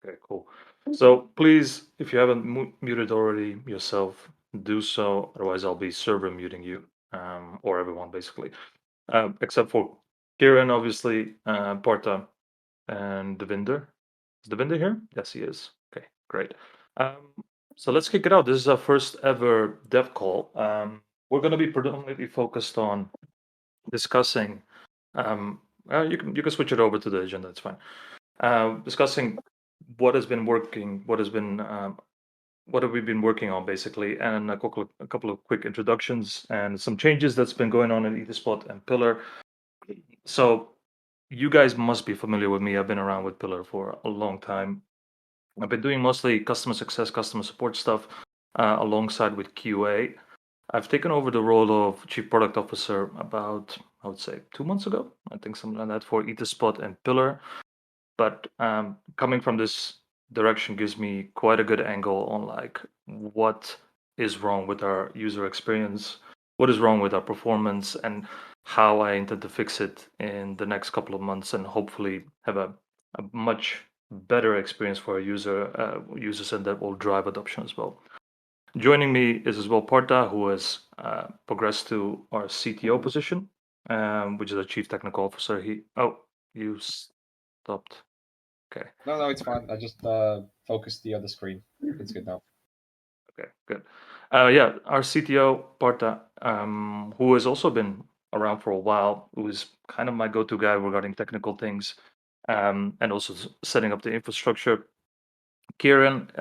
Okay, cool. So please, if you haven't muted already yourself, do so. Otherwise, I'll be server muting you, or everyone basically, except for Kieran, obviously, Porta, and Devinder. Is Devinder here? Yes, he is. Okay, great. Um, so let's kick it out. This is our first ever dev call. We're going to be predominantly focused on discussing. You can switch it over to the agenda. It's fine. Discussing what has been working, what have we been working on basically, and a couple of quick introductions and some changes that's been going on in Etherspot and Pillar. So you guys must be familiar with me. I've been around with Pillar for a long time. I've been doing mostly customer success, customer support stuff alongside with QA. I've taken over the role of Chief Product Officer about, I would say, 2 months ago. I think something like that for Etherspot and Pillar. But coming from this direction gives me quite a good angle on like what is wrong with our user experience, what is wrong with our performance, and how I intend to fix it in the next couple of months, and hopefully have a much better experience for our users, and that will drive adoption as well. Joining me is as well Partha, who has progressed to our CTO position, which is a Chief Technical Officer. You stopped. Okay. No, it's fine. I just focused the other screen. It's good now. Okay, good. Yeah, our CTO, Partha, who has also been around for a while, who is kind of my go-to guy regarding technical things, and also setting up the infrastructure. Kieran,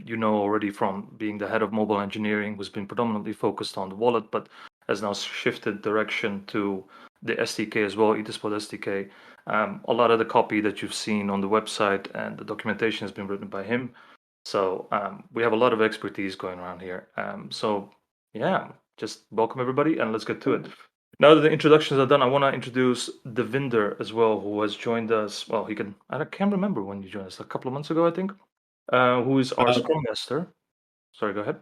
you know already from being the head of mobile engineering, who's been predominantly focused on the wallet, but has now shifted direction to the SDK as well, Etherspot SDK. A lot of the copy that you've seen on the website and the documentation has been written by him. So we have a lot of expertise going around here. So yeah, just welcome everybody and let's get to it. Now that the introductions are done, I want to introduce Devinder as well, who has joined us. Well, I can't remember when you joined us, a couple of months ago, I think. Who is our Scrum Master. Sorry, go ahead.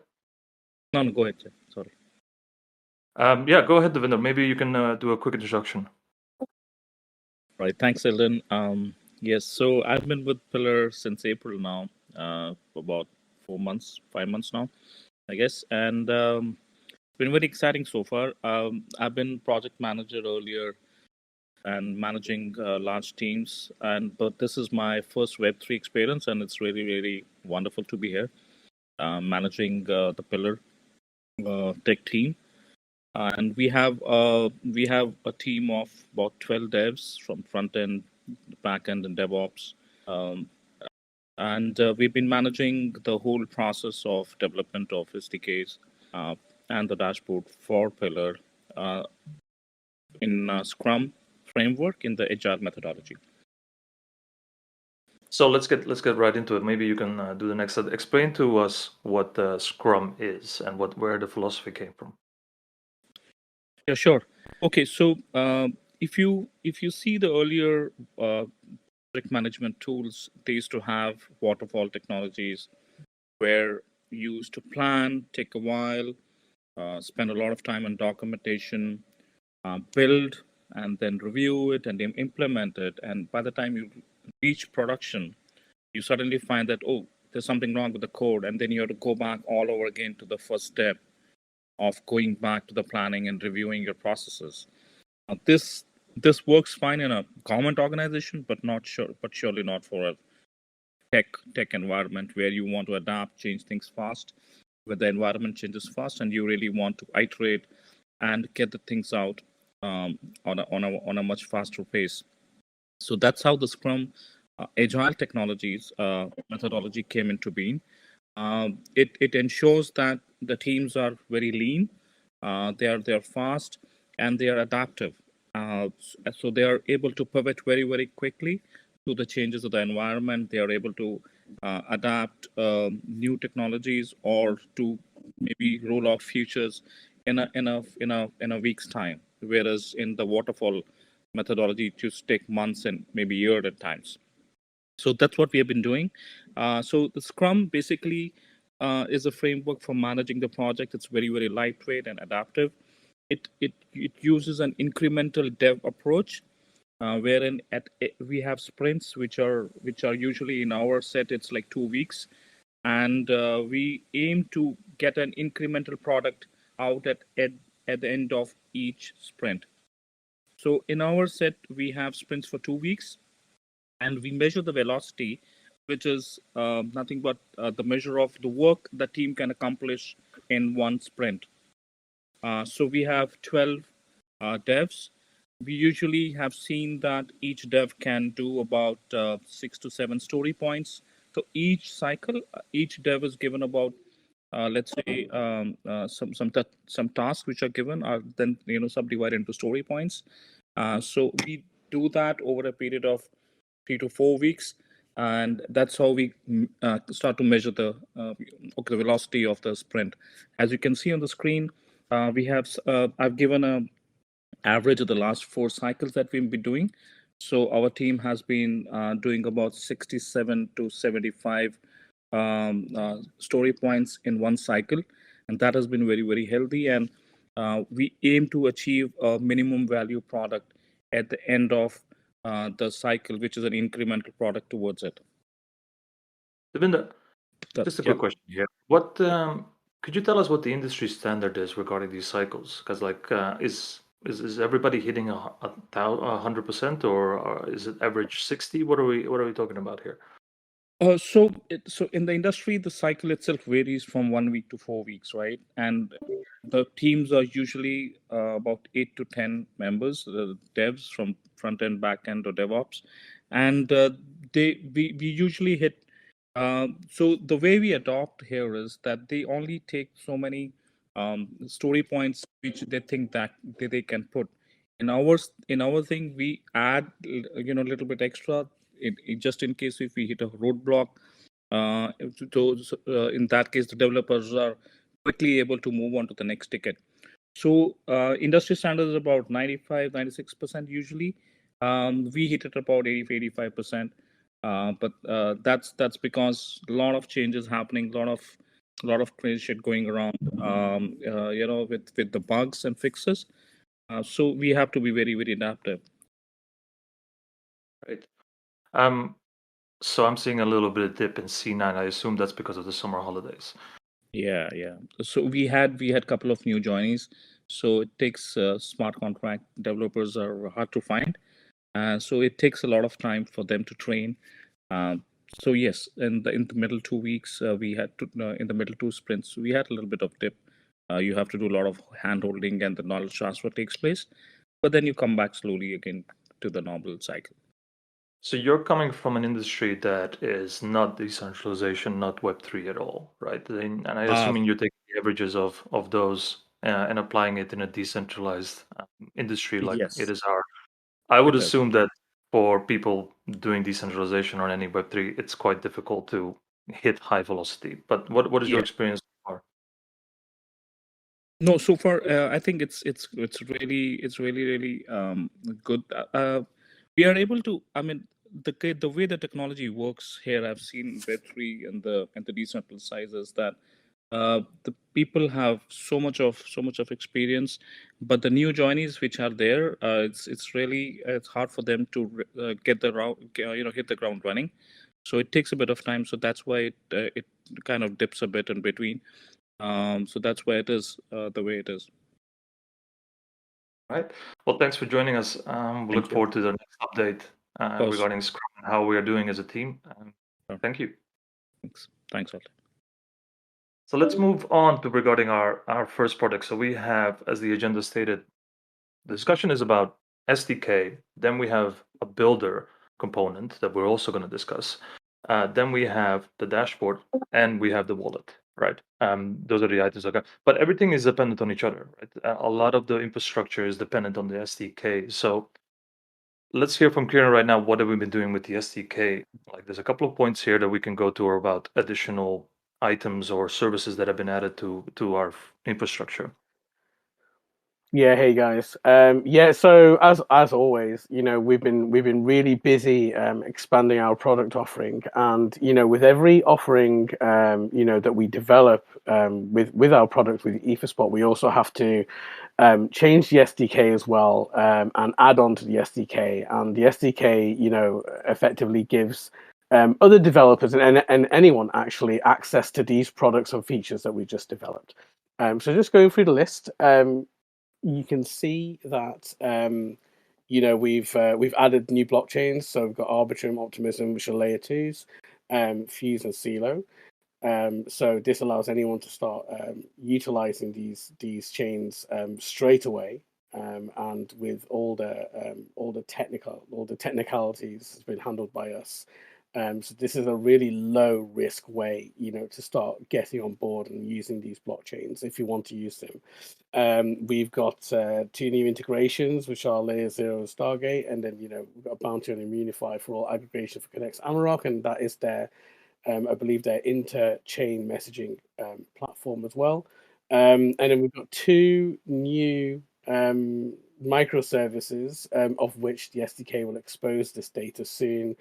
No, go ahead, sir. Sorry. Yeah, go ahead, Devinder. Maybe you can do a quick introduction. Right. Thanks, Eldon. Yes, so I've been with Pillar since April now, for about 4 months, 5 months now, I guess. And it's been very exciting so far. I've been project manager earlier and managing large teams. But this is my first Web3 experience, and it's really, really wonderful to be here, managing the Pillar tech team. And we have a team of about 12 devs from front end, back end, and DevOps. Um, and we've been managing the whole process of development of SDKs and the dashboard for Pillar in Scrum framework in the Agile methodology. So let's get right into it. Maybe you can do the next step. Explain to us what Scrum is and where the philosophy came from. Yeah, sure. Okay, so if you see the earlier project management tools, they used to have waterfall technologies where you used to plan, take a while, spend a lot of time on documentation, build, and then review it and then implement it. And by the time you reach production, you suddenly find that, oh, there's something wrong with the code. And then you have to go back all over again to the first step of going back to the planning and reviewing your processes. This works fine in a government organization, but surely not for a tech environment where you want to adapt, change things fast, where the environment changes fast, and you really want to iterate and get the things out on a much faster pace. So that's how the Scrum Agile technologies methodology came into being. It ensures that the teams are very lean, they're fast, and they are adaptive. So they are able to pivot very, very quickly to the changes of the environment. They are able to adapt new technologies or to maybe roll out features in a week's time. Whereas in the waterfall methodology, it used to take months and maybe years at times. So that's what we have been doing. So the Scrum basically is a framework for managing the project. It's very, very lightweight and adaptive. It uses an incremental dev approach wherein we have sprints which are usually in our set it's like 2 weeks, and we aim to get an incremental product out at the end of each sprint. So in our set we have sprints for 2 weeks, and we measure the velocity, which is nothing but the measure of the work the team can accomplish in one sprint. So we have 12 devs. We usually have seen that each dev can do about 6 to 7 story points. So each cycle, each dev is given about, let's say, some tasks which are given are then subdivided into story points. So we do that over a period of 3 to 4 weeks, and that's how we start to measure the velocity of the sprint. As you can see on the screen, I've given a average of the last 4 cycles that we've been doing. So our team has been doing about 67 to 75 story points in one cycle, and that has been very, very healthy. And we aim to achieve a minimum value product at the end of the cycle, which is an incremental product towards it. Devinder, just a quick question here. What could you tell us what the industry standard is regarding these cycles? Because is everybody hitting 100%, or is it average 60? What are we talking about here? So in the industry, the cycle itself varies from 1 week to 4 weeks, right? And the teams are usually about 8 to 10 members, devs from front end, back end, or DevOps, and we usually hit. So the way we adopt here is that they only take so many story points which they think that they can put. In our thing, we add a little bit extra just in case if we hit a roadblock. In that case, the developers are quickly able to move on to the next ticket. So industry standard is about 95, 96% usually. We hit it about 80, 85%. But that's because a lot of changes happening, a lot of crazy shit going around, with the bugs and fixes. So we have to be very, very adaptive. Right. So I'm seeing a little bit of dip in C9. I assume that's because of the summer holidays. Yeah. So we had a couple of new joinees. So it takes smart contract developers are hard to find. So it takes a lot of time for them to train. So yes, in the middle 2 weeks, we had to in the middle 2 sprints, we had a little bit of dip. You have to do a lot of hand holding, and the knowledge transfer takes place, but then you come back slowly again to the normal cycle. So you're coming from an industry that is not decentralization, not Web3 at all, right? And I assuming you're taking the averages of those and applying it in a decentralized industry like it Yes, is our. I would it is. assume that for people doing decentralization on any Web3, it's quite difficult to hit high velocity. But what is your Yeah. experience so far? No, so far I think it's really good. We are able to. I mean, the way the technology works here, I've seen Web3 and the decentralized size is that the people have so much of experience, but the new joinees which are there, it's hard for them to get the hit the ground running. So it takes a bit of time. So that's why it kind of dips a bit in between. So that's why it is the way it is. Right. Well, thanks for joining us. We look you. forward to the next update Course. regarding Scrum and how we are doing as a team. Sure. Thank you. Thanks all. So let's move on to regarding our first product. So we have, as the agenda stated, the discussion is about SDK. Then we have a builder component that we're also going to discuss. Then we have the dashboard, and we have the wallet. Right. Those are the items. Okay. But everything is dependent on each other. Right. A lot of the infrastructure is dependent on the SDK. So let's hear from Kieran right now. What have we been doing with the SDK? Like, there's a couple of points here that we can go to about additional items or services that have been added to our infrastructure. Yeah, hey guys. Yeah, so as always, we've been really busy expanding our product offering, and with every offering that we develop with our product with Etherspot, we also have to change the SDK as well, and add on to the SDK. And the SDK, effectively gives other developers and anyone actually access to these products and features that we just developed. So just going through the list. You can see that we've added new blockchains. So we've got Arbitrum, Optimism, which are layer twos, Fuse and CeeLo. So this allows anyone to start utilizing these chains straight away, and with all the technicalities has been handled by us. So this is a really low risk way, to start getting on board and using these blockchains if you want to use them. We've got two new integrations, which are Layer 0 and Stargate, and then we've got Bounty and Immunify for all aggregation for Connects Amarok, and that is their I believe their inter-chain messaging platform as well. And then we've got two new microservices, of which the SDK will expose this data soon.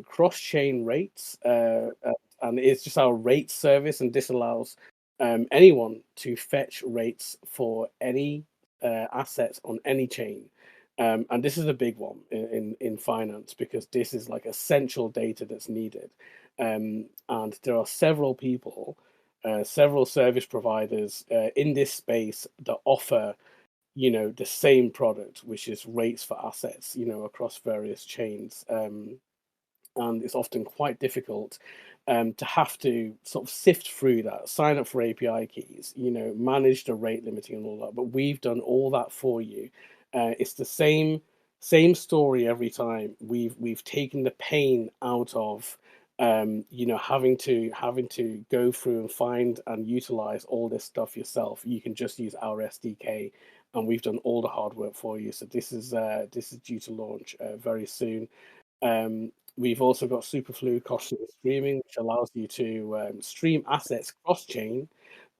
Cross-chain rates, and it's just our rate service, and this allows anyone to fetch rates for any assets on any chain. And this is a big one in finance, because this is like essential data that's needed. And there are several people, several service providers in this space that offer the same product, which is rates for assets across various chains. And it's often quite difficult to have to sort of sift through that, sign up for API keys, manage the rate limiting and all that. But we've done all that for you. It's the same story every time. We've taken the pain out of having to go through and find and utilize all this stuff yourself. You can just use our SDK, and we've done all the hard work for you. So this is due to launch very soon. We've also got Superfluid costless streaming, which allows you to stream assets cross-chain,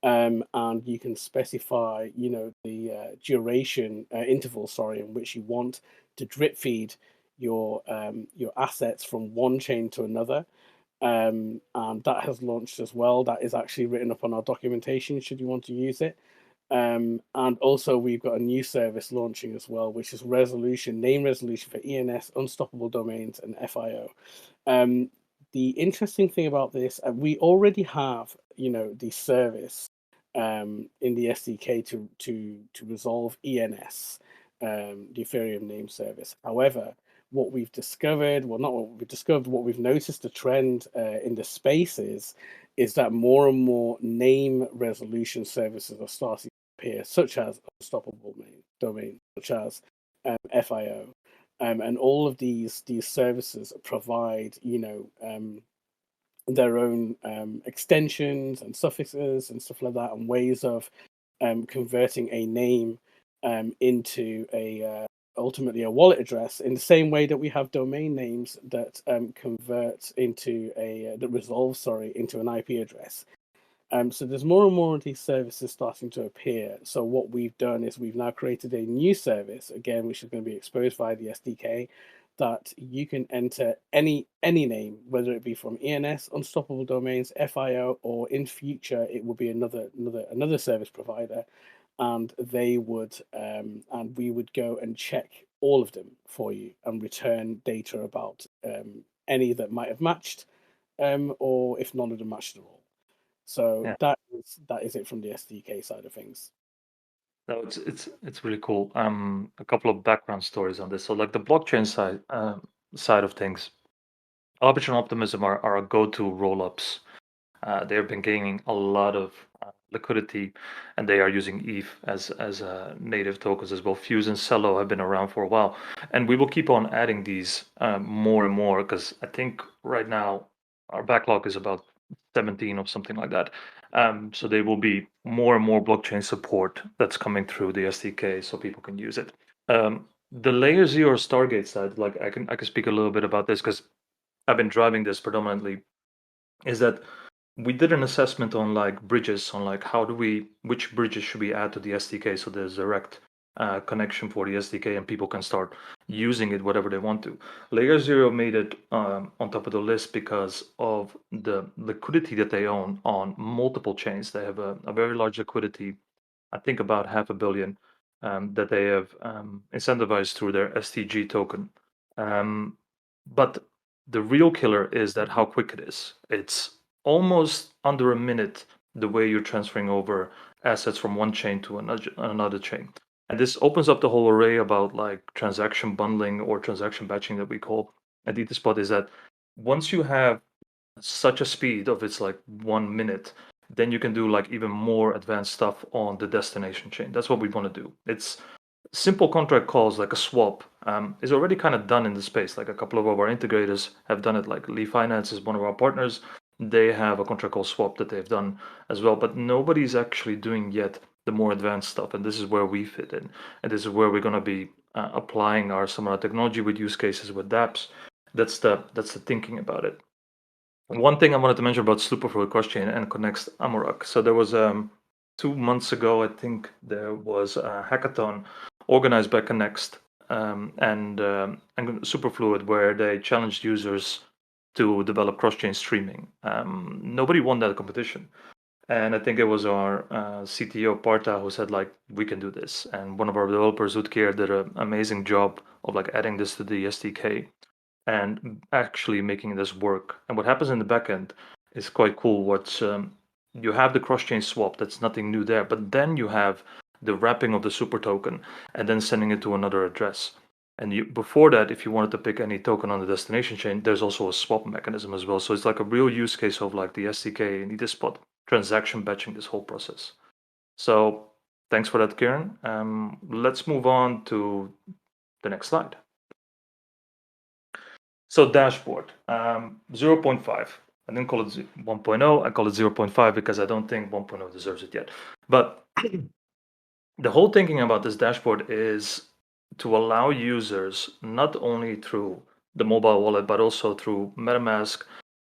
and you can specify, the duration interval, in which you want to drip feed your assets from one chain to another. And that has launched as well. That is actually written up on our documentation, should you want to use it. And also we've got a new service launching as well, which is name resolution for ENS, unstoppable domains, and FIO. The interesting thing about this, we already have, the service in the SDK to resolve ENS, the Ethereum name service. However, what we've discovered, well, not what we've discovered, what we've noticed a trend in the space is that more and more name resolution services are starting to appear, such as unstoppable domain, such as FIO. And all of these services provide, their own extensions and suffixes and stuff like that, and ways of converting a name into ultimately a wallet address, in the same way that we have domain names that resolve into an IP address. So there's more and more of these services starting to appear. So what we've done is we've now created a new service, again, which is going to be exposed via the SDK, that you can enter any name, whether it be from ENS, Unstoppable Domains, FIO, or in future it will be another service provider, and they would and we would go and check all of them for you and return data about any that might have matched, or if none of them matched at all. So Yeah. that is it from the SDK side of things. No, it's really cool. A couple of background stories on this. So like the blockchain side of things, Arbitrum and Optimism are our go-to rollups. They've been gaining a lot of liquidity, and they are using ETH as native tokens as well. Fuse and Cello have been around for a while, and we will keep on adding these more and more, because I think right now our backlog is about 17 or something like that. So there will be more and more blockchain support that's coming through the SDK, so people can use it. The Layer 0 Stargate side, like I can speak a little bit about this, because I've been driving this predominantly, is that we did an assessment on like bridges, on like which bridges should we add to the SDK so there's direct connection for the SDK and people can start using it whatever they want to. Layer 0 made it on top of the list because of the liquidity that they own on multiple chains. They have a very large liquidity, I think about $500 million, that they have incentivized through their STG token. But the real killer is that how quick it is. It's almost under a minute the way you're transferring over assets from one chain to another chain. And this opens up the whole array about like transaction bundling or transaction batching that we call at Etherspot, is that once you have such a speed of it's like 1 minute, then you can do like even more advanced stuff on the destination chain. That's what we want to do. It's simple contract calls like a swap is already kind of done in the space. Like a couple of our integrators have done it. Like Lee Finance is one of our partners. They have a contract call swap that they've done as well, but nobody's actually doing yet the more advanced stuff. And this is where we fit in. And this is where we're going to be applying some of our technology with use cases with dApps. That's the thinking about it. One thing I wanted to mention about Superfluid Crosschain and connects Amarok. So there was 2 months ago, I think there was a hackathon organized by Connext and Superfluid, where they challenged users to develop cross-chain streaming. Nobody won that competition, and I think it was our CTO Partha who said like, we can do this. And one of our developers, Utkeer, did an amazing job of like adding this to the SDK and actually making this work. And what happens in the backend is quite cool. You have the cross-chain swap, that's nothing new there, but then you have the wrapping of the super token and then sending it to another address. And before that, if you wanted to pick any token on the destination chain, there's also a swap mechanism as well. So it's like a real use case of like the SDK and Etherspot transaction batching this whole process. So thanks for that, Kieran. Let's move on to the next slide. So dashboard, 0.5. I didn't call it 1.0, I call it 0.5 because I don't think 1.0 deserves it yet. But the whole thinking about this dashboard is to allow users, not only through the mobile wallet, but also through MetaMask,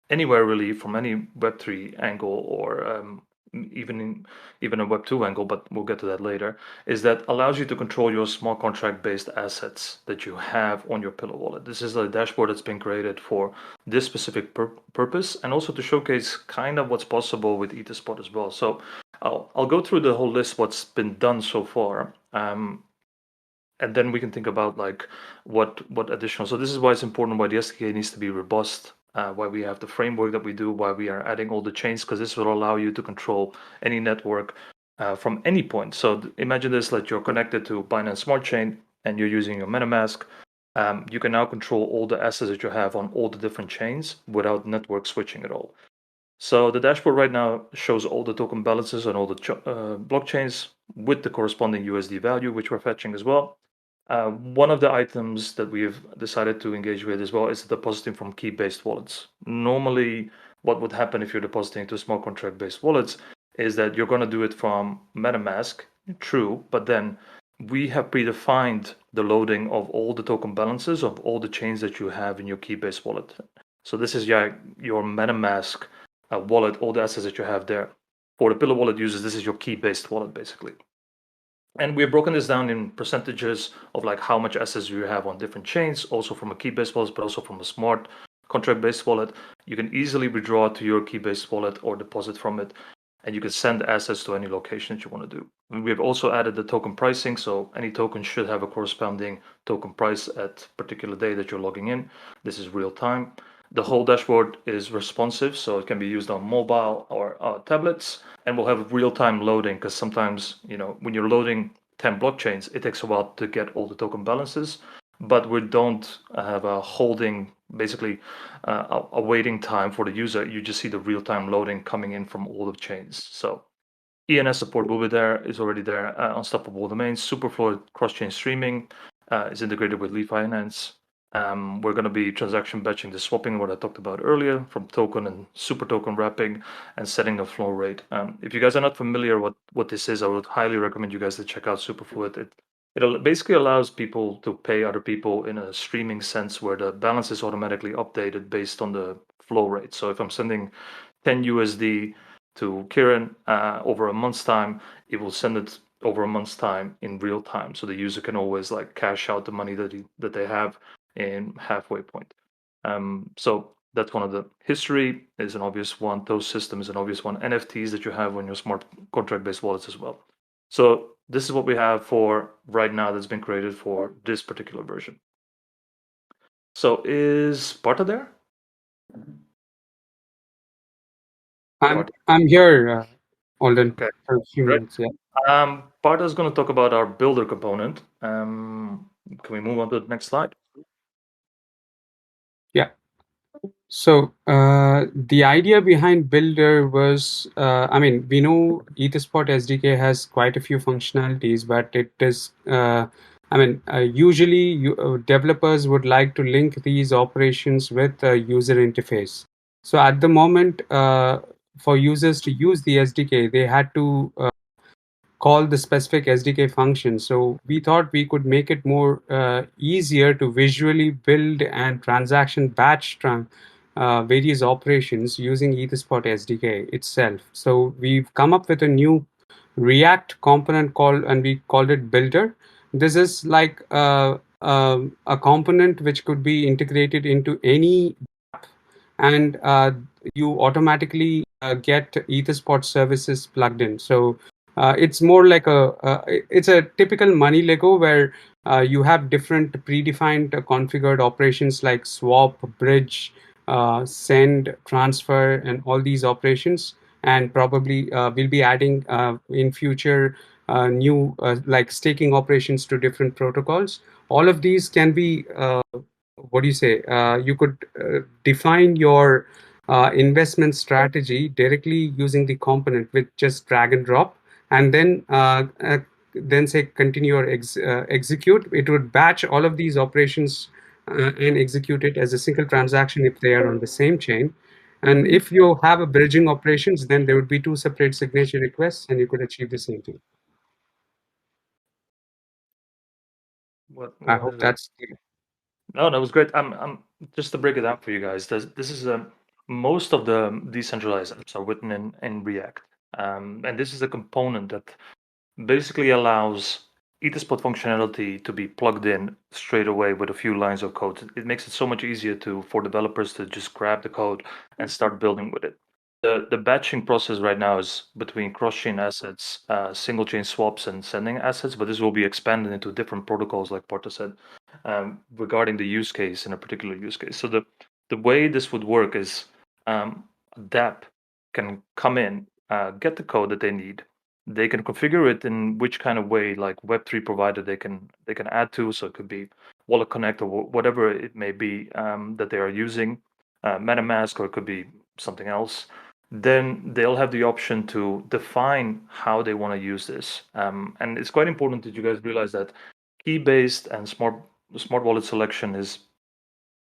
anywhere really, from any Web3 angle or even a Web2 angle, but we'll get to that later, is that allows you to control your smart contract-based assets that you have on your Pillar wallet. This is a dashboard that's been created for this specific purpose, and also to showcase kind of what's possible with Etherspot as well. So I'll go through the whole list, what's been done so far. And then we can think about like what additional. So this is why it's important, why the SDK needs to be robust, why we have the framework that we do, why we are adding all the chains, because this will allow you to control any network from any point. So imagine this, like you're connected to Binance Smart Chain and you're using your MetaMask. You can now control all the assets that you have on all the different chains without network switching at all. So the dashboard right now shows all the token balances on all the blockchains with the corresponding USD value, which we're fetching as well. One of the items that we've decided to engage with as well is depositing from key-based wallets. Normally, what would happen if you're depositing to smart contract-based wallets is that you're going to do it from MetaMask, true, but then we have predefined the loading of all the token balances of all the chains that you have in your key-based wallet. So this is your MetaMask wallet, all the assets that you have there. For the Pillar wallet users, this is your key-based wallet, basically. And we've broken this down in percentages of like how much assets you have on different chains, also from a key-based wallet, but also from a smart contract-based wallet. You can easily withdraw to your key-based wallet or deposit from it, and you can send assets to any location that you want to do. And we've also added the token pricing, so any token should have a corresponding token price at particular day that you're logging in. This is real time. The whole dashboard is responsive, so it can be used on mobile or tablets, and we'll have real-time loading, because sometimes, when you're loading 10 blockchains, it takes a while to get all the token balances, but we don't have a holding, basically a waiting time for the user. You just see the real-time loading coming in from all the chains. So ENS support will be there, is already there, unstoppable domains, Superfluid cross-chain streaming is integrated with Lee Finance. We're going to be transaction batching the swapping, what I talked about earlier, from token and super token wrapping and setting the flow rate. If you guys are not familiar what this is, I would highly recommend you guys to check out Superfluid. It basically allows people to pay other people in a streaming sense, where the balance is automatically updated based on the flow rate. So if I'm sending 10 USD to Kieran over a month's time, it will send it over a month's time in real time, so the user can always like cash out the money that they have in halfway point. So that's one of the history is an obvious one. Those systems is an obvious one. NFTs that you have on your smart contract-based wallets as well. So this is what we have for right now that's been created for this particular version. So is Sparta there? I'm here, Alden, Okay, for a few great. minutes. Yeah. Parta is going to talk about our BUIDLer component. Can we move on to the next slide? Yeah. So the idea behind BUIDLer was, I mean, we know Etherspot SDK has quite a few functionalities, but it is, usually developers would like to link these operations with a user interface. So at the moment, for users to use the SDK, they had to call the specific SDK function. So we thought we could make it more easier to visually build and transaction batch various operations using Etherspot SDK itself. So we've come up with a new React component and we called it BUIDLer. This is like a component which could be integrated into any app, and you automatically get Etherspot services plugged in. So it's more like it's a typical money Lego where you have different predefined configured operations like swap, bridge, send, transfer, and all these operations. And probably we'll be adding in future new like staking operations to different protocols. All of these can be what do you say? You could define your investment strategy directly using the component with just drag and drop, and then say continue or execute. It would batch all of these operations and execute it as a single transaction if they are on the same chain. And if you have a bridging operations, then there would be two separate signature requests, and you could achieve the same thing. I hope that's clear. No, that was great. I'm just to break it down for you guys. This is most of the decentralized apps are written in React, and this is a component that basically allows Etherspot functionality to be plugged in straight away with a few lines of code. It makes it so much easier for developers to just grab the code and start building with it. The batching process right now is between cross-chain assets, single chain swaps, and sending assets, but this will be expanded into different protocols, like Porta said, regarding the use case in a particular use case. So the way this would work is a dApp can come in, get the code that they need. They can configure it in which kind of way, like Web3 provider they can add to. So it could be Wallet Connect or whatever it may be that they are using, MetaMask, or it could be something else. Then they'll have the option to define how they want to use this. And it's quite important that you guys realize that key-based and smart wallet selection is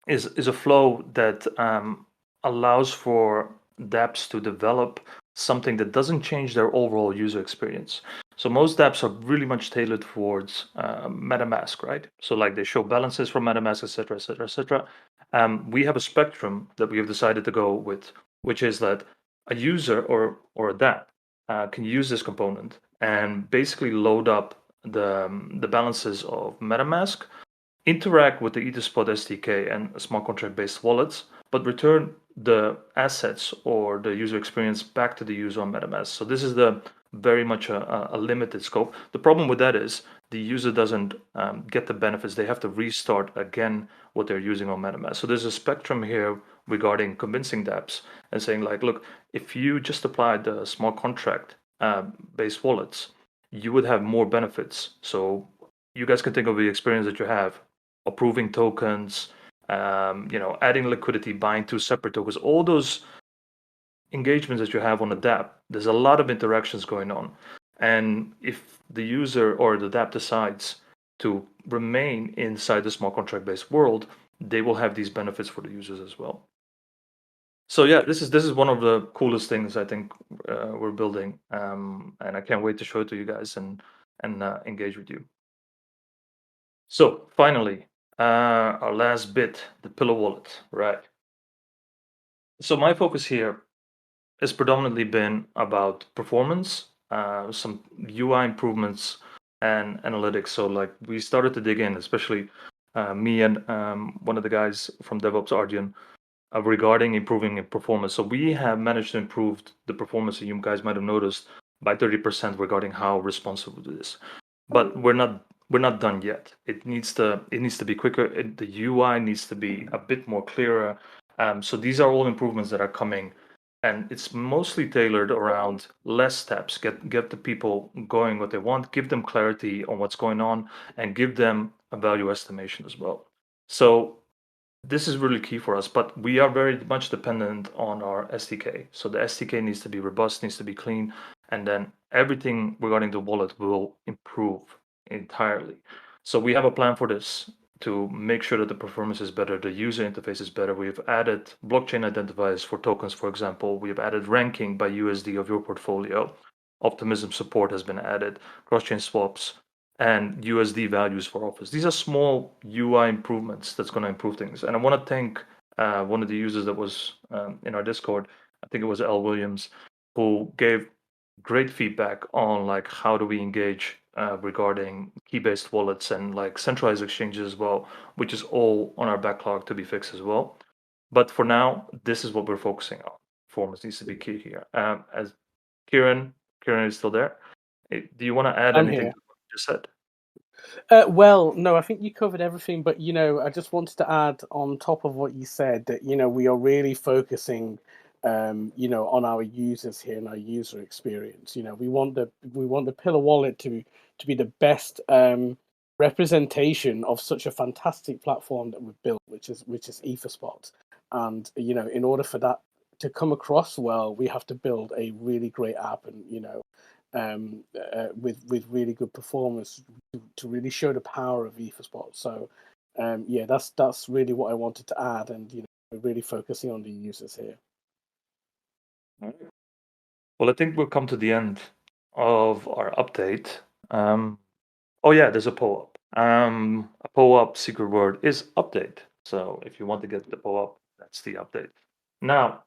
a flow that allows for dApps to develop something that doesn't change their overall user experience. So most dApps are really much tailored towards MetaMask, right? So like they show balances from MetaMask, etc., etc., etc. We have a spectrum that we have decided to go with, which is that a user or a dApp can use this component and basically load up the balances of MetaMask, interact with the Etherspot SDK and smart contract-based wallets, but return the assets or the user experience back to the user on MetaMask. So this is the very much a limited scope. The problem with that is the user doesn't get the benefits. They have to restart again what they're using on MetaMask. So there's a spectrum here regarding convincing dApps and saying like, look, if you just applied the smart contract based wallets, you would have more benefits. So you guys can think of the experience that you have approving tokens, adding liquidity, buying two separate tokens, all those engagements that you have on a dApp. There's a lot of interactions going on. And if the user or the dApp decides to remain inside the smart contract-based world, they will have these benefits for the users as well. So yeah, this is one of the coolest things I think we're building, and I can't wait to show it to you guys and engage with you. So finally, our last bit, the pillar wallet, right? So my focus here has predominantly been about performance, some UI improvements, and analytics. So like we started to dig in, especially me and one of the guys from DevOps, Arjun, regarding improving performance. So we have managed to improve the performance, and you guys might have noticed, by 30% regarding how responsive it is. But we're not done yet. It needs to be quicker. The UI needs to be a bit more clearer. So these are all improvements that are coming, and it's mostly tailored around less steps. Get the people going what they want. Give them clarity on what's going on, and give them a value estimation as well. So this is really key for us, but we are very much dependent on our SDK. So the SDK needs to be robust, needs to be clean, and then everything regarding the wallet will improve entirely. So we have a plan for this to make sure that the performance is better, the user interface is better. We've added blockchain identifiers for tokens, for example. We have added ranking by USD of your portfolio. Optimism support has been added, cross-chain swaps, and USD values for Office. These are small UI improvements that's going to improve things. And I want to thank one of the users that was in our Discord. I think it was L. Williams, who gave great feedback on like how do we engage regarding key-based wallets and like centralized exchanges as well, which is all on our backlog to be fixed as well. But for now, this is what we're focusing on. Performance needs to be key here. As Kieran is still there. Do you want to add I'm anything here. to what you just said? Well, no, I think you covered everything, but I just wanted to add on top of what you said that we are really focusing, on our users here and our user experience. We want the Pillar wallet to be the best representation of such a fantastic platform that we've built, which is Etherspot. And in order for that to come across well, we have to build a really great app, and with really good performance to really show the power of Etherspot. So yeah, that's really what I wanted to add, and we're really focusing on the users here. Well, I think we'll come to the end of our update. Oh yeah, there's a POAP. A POAP secret word is update. So if you want to get the POAP, that's the update. Now,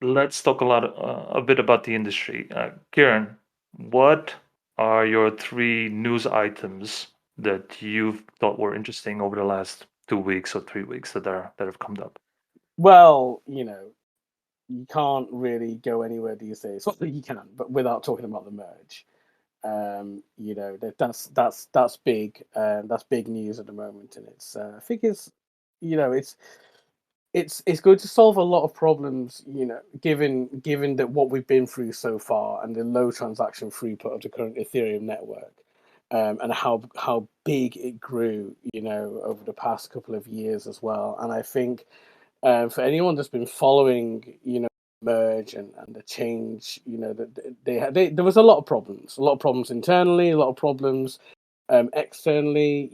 let's talk a bit about the industry. Kieran, what are your 3 news items that you've thought were interesting over the last 2 weeks or 3 weeks that have come up? Well, you can't really go anywhere these days. Well, you can, but without talking about the merge. That's big. That's big news at the moment, and it's I think it's going to solve a lot of problems, given that what we've been through so far and the low transaction throughput of the current Ethereum network, and how big it grew, over the past couple of years as well. And I think for anyone that's been following, merge and the change, that there was a lot of problems internally, a lot of problems externally.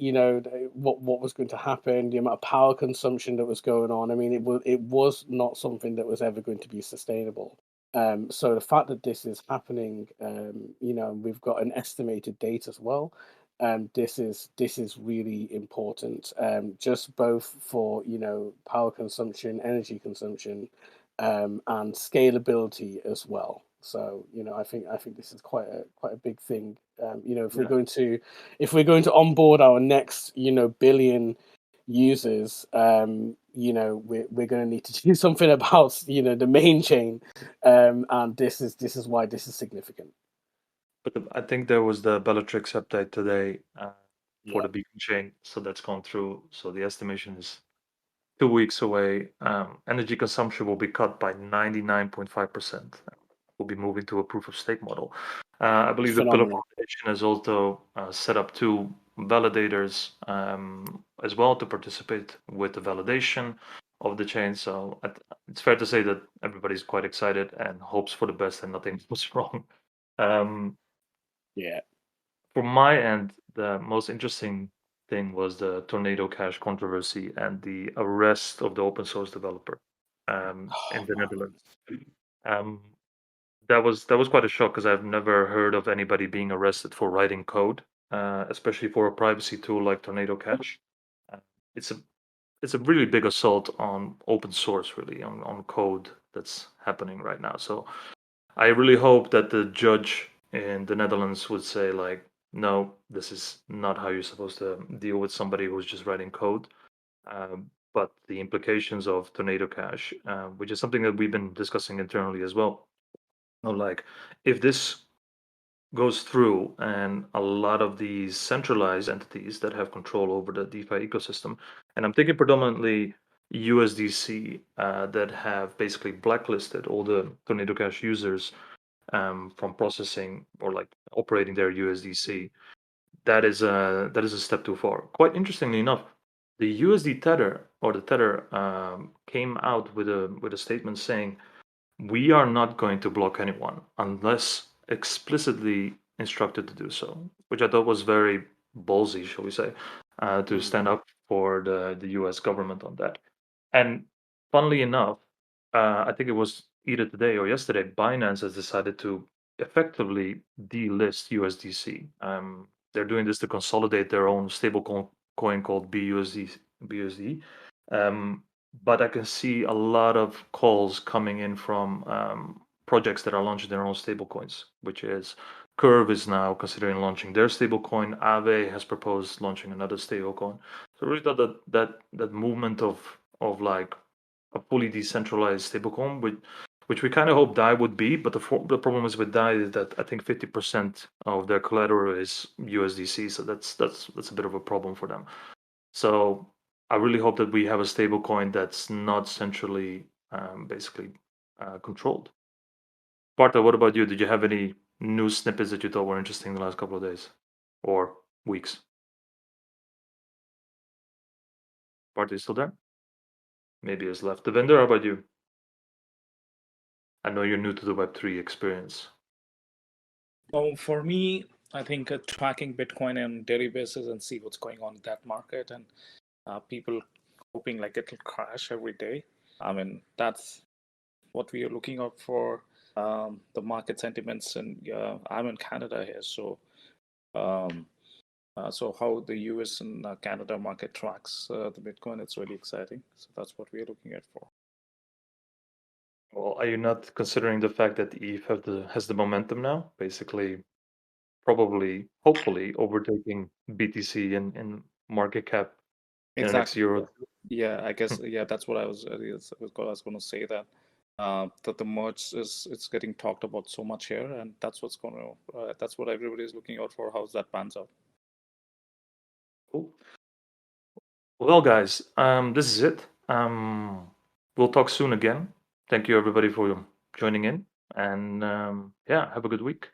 What was going to happen, the amount of power consumption that was going on. I mean, it was not something that was ever going to be sustainable. So the fact that this is happening, we've got an estimated date as well. This is really important, just both for power consumption, energy consumption, and scalability as well. So I think this is quite a big thing. If we're going to onboard our next billion users, we're going to need to do something about the main chain, and this is why this is significant. But I think there was the Bellatrix update today for Yeah. the Beacon chain, so that's gone through. So the estimation is 2 weeks away. Energy consumption will be cut by 99.5%. We'll be moving to a proof of stake model. I believe the Pillar Phenomenal. Foundation has also set up 2 validators as well to participate with the validation of the chain. So it's fair to say that everybody's quite excited and hopes for the best and nothing goes wrong. Yeah. From my end, the most interesting thing was the Tornado Cash controversy and the arrest of the open source developer in the Netherlands. Um, that was quite a shock because I've never heard of anybody being arrested for writing code, especially for a privacy tool like Tornado Cash. Uh, it's a really big assault on open source, really, on code that's happening right now. So I really hope that the judge in the Netherlands would say like, no, this is not how you're supposed to deal with somebody who's just writing code. But the implications of Tornado Cash, which is something that we've been discussing internally as well. Like, if this goes through and a lot of these centralized entities that have control over the DeFi ecosystem, and I'm thinking predominantly USDC that have basically blacklisted all the Tornado Cash users from processing or like operating their USDC, that is a step too far. Quite interestingly enough, the USD Tether or the Tether came out with a statement saying we are not going to block anyone unless explicitly instructed to do so, which I thought was very ballsy, shall we say, to stand up for the US government on that. And funnily enough, I think it was either today or yesterday, Binance has decided to effectively delist USDC. They're doing this to consolidate their own stable coin called BUSD. But I can see a lot of calls coming in from projects that are launching their own stablecoins, which is Curve is now considering launching their stablecoin. Aave has proposed launching another stablecoin. So I really thought that movement of like a fully decentralized stablecoin, which we kind of hope DAI would be, but the problem is with DAI is that I think 50% of their collateral is USDC, so that's a bit of a problem for them. So I really hope that we have a stablecoin that's not centrally basically controlled. Partha, what about you? Did you have any news snippets that you thought were interesting in the last couple of days or weeks? Partha, you still there? Maybe he's left. Devinder, how about you? I know you're new to the Web3 experience. Oh, for me, I think tracking Bitcoin on daily basis and see what's going on in that market, and people hoping like it'll crash every day. I mean, that's what we are looking out for. The market sentiments, and I'm in Canada here, so so how the US and Canada market tracks the Bitcoin, it's really exciting. So that's what we are looking at for. Well, are you not considering the fact that ETH has the momentum now? Basically, probably, hopefully, overtaking BTC in market cap in the next Exactly. year or two. Yeah, I guess that's what I was going to say, that that the merge it's getting talked about so much here, and that's what's going to that's what everybody is looking out for. How's that pans out? Cool. Well, guys, this is it. We'll talk soon again. Thank you, everybody, for joining in, and yeah, have a good week.